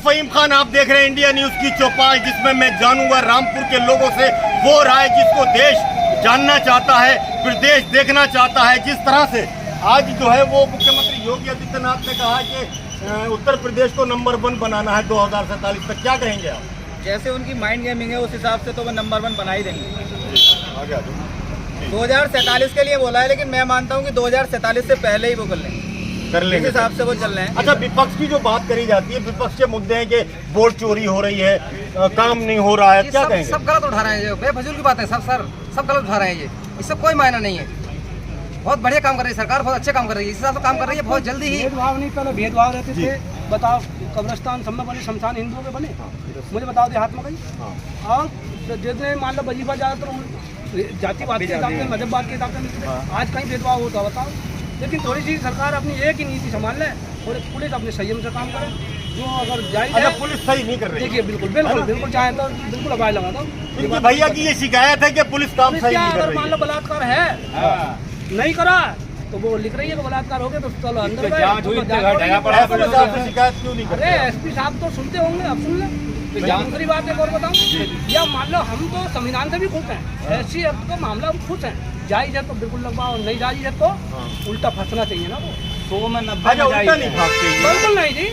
फहीम खान, आप देख रहे हैं इंडिया न्यूज की चौपाल, जिसमें मैं जानूंगा रामपुर के लोगों से वो राय जिसको देश जानना चाहता है, फिर देश देखना चाहता है। जिस तरह से आज जो है वो मुख्यमंत्री योगी आदित्यनाथ ने कहा कि उत्तर प्रदेश को नंबर 1 बनाना है 2047 तक, क्या कहेंगे आप? जैसे उनकी माइंड गेमिंग है उस हिसाब से तो वो नंबर 1 बना ही देंगे। 2047 के लिए बोला है, लेकिन मैं मानता हूँ कि 2047 से पहले ही वो कर लेंगे, इस हिसाब से वो चल रहे हैं। अच्छा, विपक्ष की जो बात करी जाती है, विपक्ष के मुद्दे हैं कि वोट चोरी हो रही है, काम नहीं हो रहा है, क्या कहेंगे? सब गलत उठा रहे हैं, बेफजूल की बात है सब गलत उठा रहे हैं। ये इससे कोई मायना नहीं है। बहुत बढ़िया काम कर रही है सरकार, बहुत अच्छे काम कर रही है, इस हिसाब से काम कर रही है। बहुत जल्दी ही भेदभाव नहीं, पहले भेदभाव रहते थे। बताओ, कब्रिस्तान सब में बने, शमशान हिंदुओं के बने, मुझे बताओ देहात में कहीं। और जितने मान लो वजीफा ज़्यादातर जातिवाद के हिसाब से, मजहबवाद के हिसाब से मिलते थे, आज कहीं भेदभाव होता बताओ। लेकिन थोड़ी सी सरकार अपनी एक ही नीति संभाल ले और पुलिस अपने संयम से काम करे। जो अगर जाए, अच्छा, पुलिस सही नहीं कर रही है। देखिए, बिल्कुल चाहे तो बिल्कुल आवाज लगा दो। इनके भैया की ये शिकायत है कि पुलिस काम सही नहीं कर रही है। मान लो बलात्कार है, नहीं करा तो वो लिख रही है कि बलात्कार हो गया तो चलो अंदर शिकायत क्यों नहीं कर अरे एसपी साहब तो सुनते होंगे, अब सुन लें। दूसरी बात एक और बताऊं, या मान लो हम तो संविधान से भी खुश हैं, ऐसी का मामला हम खुश हैं, जायज है तो बिल्कुल लगवाओ, नहीं जायज है तो उल्टा फंसना चाहिए ना। वो 100 में 90 उल्टा नहीं भागते, बिल्कुल नहीं जी।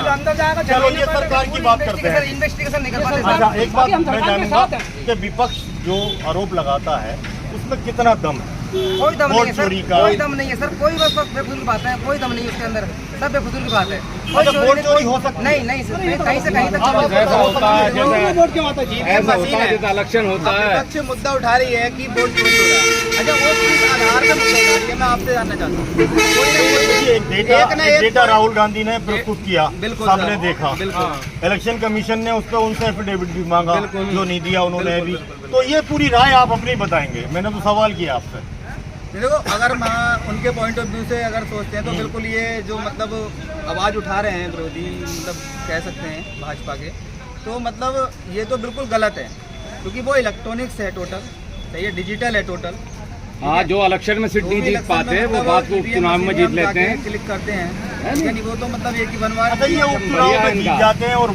अंदर जाएगा, चलो ये सरकार की बात करते हैं। इन्वेस्टिगेशन नहीं कर पाते। अच्छा, एक बात मैं जानूंगा कि विपक्ष जो आरोप लगाता है उसमें कितना दम है? कोई दम नहीं है सर, चोरी का कोई दम नहीं है सर, कोई बस बेफजूल की बात है, कोई दम नहीं है उसके अंदर, सब बेफजूल की बात है। अच्छा, वोट चोरी हो सकती है? नहीं सर, कहीं से कहीं तक ऐसा होता है वोट क्यों आता है? ऐसा होता है जैसे इलेक्शन होता है। विपक्ष मुद्दा उठा रही है कि वोट चोरी हो रहा है। अच्छा, वो किस आधार पर मुद्दा उठा रही है, मैं आपसे जानना चाहता हूँ। एक डेटा राहुल गांधी ने प्रस्तुत किया, बिल्कुल सबने देखा, बिल्कुल। इलेक्शन कमीशन ने उस पर उनसे एफिडेविट भी मांगा, जो नहीं दिया उन्होंने भी। तो ये पूरी राय आप अपनी बताएंगे, मैंने तो सवाल किया आपसे। देखो, अगर मैं उनके पॉइंट ऑफ व्यू से अगर सोचते हैं तो बिल्कुल ये जो मतलब आवाज़ उठा रहे हैं विरोधी, मतलब कह सकते हैं भाजपा के, तो मतलब ये तो बिल्कुल गलत है, क्योंकि वो इलेक्ट्रॉनिक्स है टोटल, सही है, डिजिटल है टोटल। हाँ, जो इलेक्शन में सीट नहीं जीत पाते वो बात को चुनाव में जीत लेते हैं, क्लिक करते हैं, यानी वो तो मतलब एक ही बनवा। अच्छा, ये उपचुनाव में जीत जाते हैं और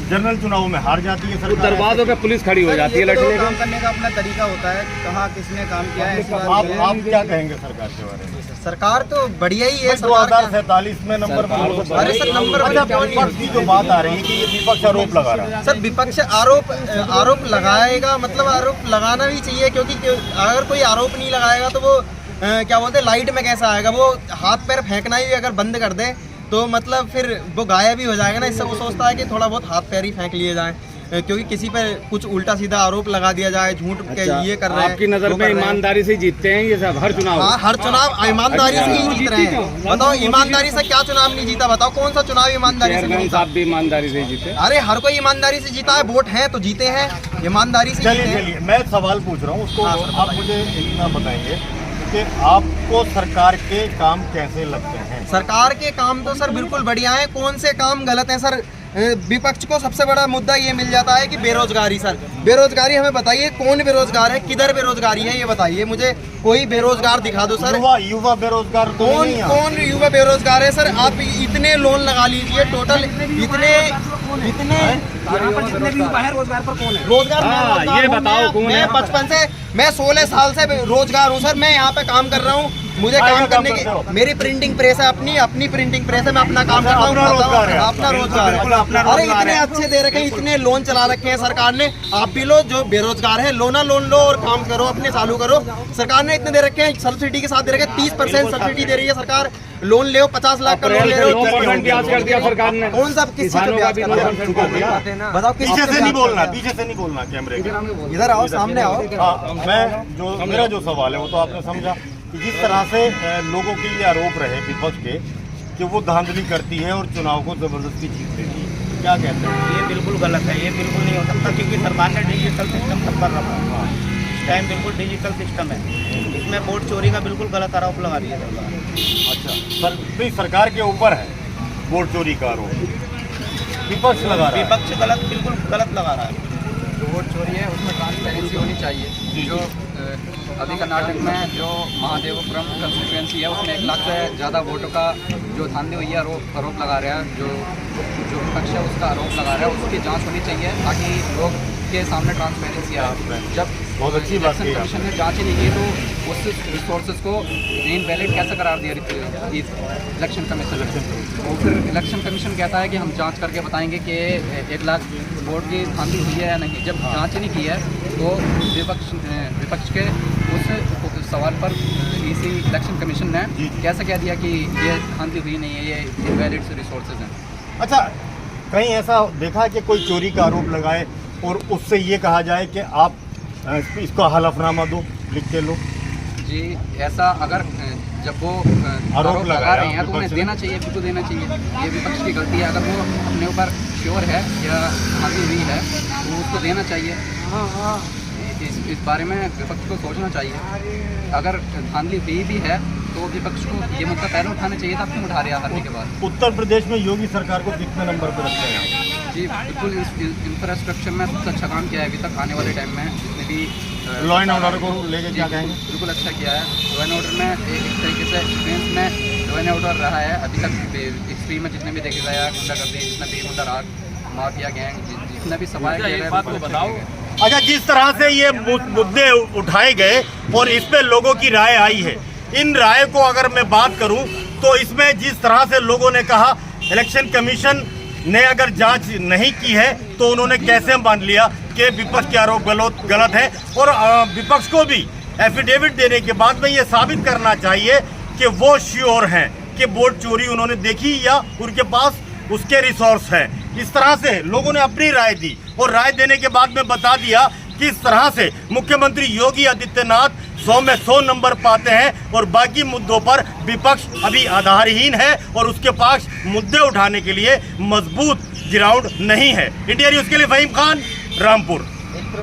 जनरल चुनाव में हार जाती है सरकार। दरवाजों पे पुलिस खड़ी हो जाती है लड़ने काम करने का अपना तरीका होता है, कहाँ किसने काम किया है। आप क्या कहेंगे सरकार के बारे में? सरकार तो बढ़िया ही है। 2047 में नंबर 1। अरे सर, नंबर विपक्ष की जो बात आ रही है कि ये विपक्ष आरोप लगा रहा है। सर, विपक्ष आरोप लगाएगा, मतलब आरोप लगाना भी चाहिए, क्योंकि अगर कोई आरोप नहीं लगाएगा तो वो क्या बोलते हैं, लाइट में कैसा आएगा? वो हाथ पैर फेंकना ही अगर बंद कर दे तो मतलब फिर वो गायब भी हो जाएगा ना। इससे वो सोचता है कि थोड़ा बहुत हाथ पैर ही फेंक लिए जाए, क्योंकि किसी पर कुछ उल्टा सीधा आरोप लगा दिया जाए, झूठ के ये कर रहे हैं। आपकी नज़र में ईमानदारी से जीतते हैं ये सब हर चुनाव? हाँ, हर चुनाव ईमानदारी से ही जीत रहे हैं। बताओ, ईमानदारी से क्या चुनाव नहीं जीता? बताओ कौन सा चुनाव ईमानदारी से नहीं जीता? आप भी ईमानदारी से जीते? अरे हर कोई ईमानदारी से जीता है, वोट है तो जीते हैं, ईमानदारी से। चलिए मैं सवाल पूछ रहा हूँ उसको, आप मुझे इतना बताएंगे कि आपको सरकार के काम कैसे लगते हैं? सरकार के काम तो सर बिल्कुल बढ़िया है। कौन से काम गलत हैं सर? विपक्ष को सबसे बड़ा मुद्दा ये मिल जाता है कि बेरोजगारी। सर, बेरोजगारी हमें बताइए, कौन बेरोजगार है, किधर बेरोजगारी है, ये बताइए मुझे। कोई बेरोजगार दिखा दो सर। युवा बेरोजगार कौन युवा बेरोजगार है? सर, आप इतने लोन लगा लीजिए, टोटल इतने जितने भी युवा है, रोजगार पर कौन है? रोजगार ये बताओ कौन है? मैं बचपन से, मैं 16 साल से रोजगार हूँ सर। मैं यहाँ पे काम कर रहा हूँ, मुझे काम करने की, मेरी प्रिंटिंग प्रेस है, अपनी प्रिंटिंग प्रेस है, मैं अपना काम कर रहा हूँ, अपना रोजगार है। अरे इतने अच्छे दे रखे हैं, इतने लोन चला रखे हैं सरकार ने। आप भी लो, जो बेरोजगार है लोन लो और काम करो, अपने चालू करो। सरकार ने इतने दे रखे हैं, सब्सिडी के साथ दे रखे हैं, 30% सब्सिडी दे रही है सरकार। लोन ले 50 लाख का लोन ले रहे हो, 9% ब्याज कर दिया सरकार ने। कौन सा किस चीज पे ब्याज कर दिया? बताओ, पीछे से नहीं बोलना कैमरे के, इधर आओ, सामने आओ। मेरा जो सवाल है वो तो आपने समझा कि जिस तरह से लोगों के ये आरोप रहे विपक्ष के कि वो धांधली करती है और चुनाव को जबरदस्ती जीत लेती है, क्या कहते हैं? ये बिल्कुल गलत है, ये बिल्कुल नहीं हो सकता, क्योंकि सरकार ने डिजिटल सिस्टम सब कर रखा है। इस टाइम बिल्कुल डिजिटल सिस्टम है, इसमें वोट चोरी का बिल्कुल गलत आरोप लगा रही है सरकार। अच्छा, नहीं, सरकार के ऊपर है वोट चोरी का आरोप, विपक्ष लगा रहा है। विपक्ष बिल्कुल गलत लगा रहा है। जो वोट चोरी है उसमें ट्रांसपेरेंसी होनी चाहिए। जो अभी कर्नाटक में जो महादेवपुरम कंस्टिट्यूएंसी है उसमें 1 लाख से ज़्यादा वोटों का जो धांधली हुई है आरोप लगा रहा है जो विपक्ष विपक्ष है उसका आरोप लगा रहा है, उसकी जांच होनी चाहिए ताकि लोग के सामने ट्रांसपेरेंसी आए। जब बहुत अच्छी बात इलेक्शन कही आप। कमीशन ने जांच ही नहीं की तो उस रिसोर्सेज को इनवैलिड कैसे करार दिया इलेक्शन कमीशन। और फिर इलेक्शन कमीशन कहता है कि हम जांच करके बताएंगे कि 1 लाख वोट की धांधली हुई है या नहीं। जब जांच ही नहीं की है तो विपक्ष के उस सवाल पर इसी इलेक्शन कमीशन ने कैसे कह दिया कि ये धांधली हुई नहीं है, ये इनवैलिड रिसोर्सेज हैं। अच्छा, कहीं ऐसा देखा है कि कोई चोरी का आरोप लगाए और उससे ये कहा जाए कि आप इसका हलफनामा दो, लिख के लो? जी, ऐसा अगर जब वो आरोप लगा रहे हैं तो उन्हें देना चाहिए, बिल्कुल देना चाहिए। ये विपक्ष की गलती है। अगर वो अपने ऊपर श्योर है या धांधली हुई है तो उसको देना चाहिए। इस बारे में विपक्ष को सोचना चाहिए। अगर धांधली हुई भी है तो विपक्ष को ये मुद्दा पहले उठाना चाहिए था, क्यों उठा रहा हारने के बाद। उत्तर प्रदेश में योगी सरकार को कितने नंबर पर रखते हैं? जी बिल्कुल, इंफ्रास्ट्रक्चर में सबसे अच्छा काम किया है अभी तक। आने वाले टाइम में जितने भी लॉ एंड ऑर्डर को लेके क्या कहेंगे? बिल्कुल अच्छा किया है। लॉ एंड ऑर्डर में एक तरीके से डिफेंस में लॉ एंड ऑर्डर रहा है अभी तक। हिस्ट्री में जितने भी देखे गया गुंडागर्दी, जितना भी गुंडा राज, माफिया गैंग, जितने भी सवाल किए गए। अच्छा, जिस तरह से ये मुद्दे उठाए गए और इस पे लोगों की राय आई है, इन राय को अगर मैं बात करूं तो इसमें जिस तरह से लोगों ने कहा इलेक्शन कमीशन ने अगर जांच नहीं की है तो उन्होंने कैसे मान लिया कि विपक्ष के आरोप गलत है। और विपक्ष को भी एफिडेविट देने के बाद में ये साबित करना चाहिए कि वो श्योर हैं कि वोट चोरी उन्होंने देखी या उनके पास उसके रिसोर्स हैं। इस तरह से लोगों ने अपनी राय दी और राय देने के बाद में बता दिया कि इस तरह से मुख्यमंत्री योगी आदित्यनाथ 100 में 100 नंबर पाते हैं और बाकी मुद्दों पर विपक्ष अभी आधारहीन है और उसके पास मुद्दे उठाने के लिए मजबूत ग्राउंड नहीं है। इंडिया न्यूज़ के लिए फहीम खान, रामपुर।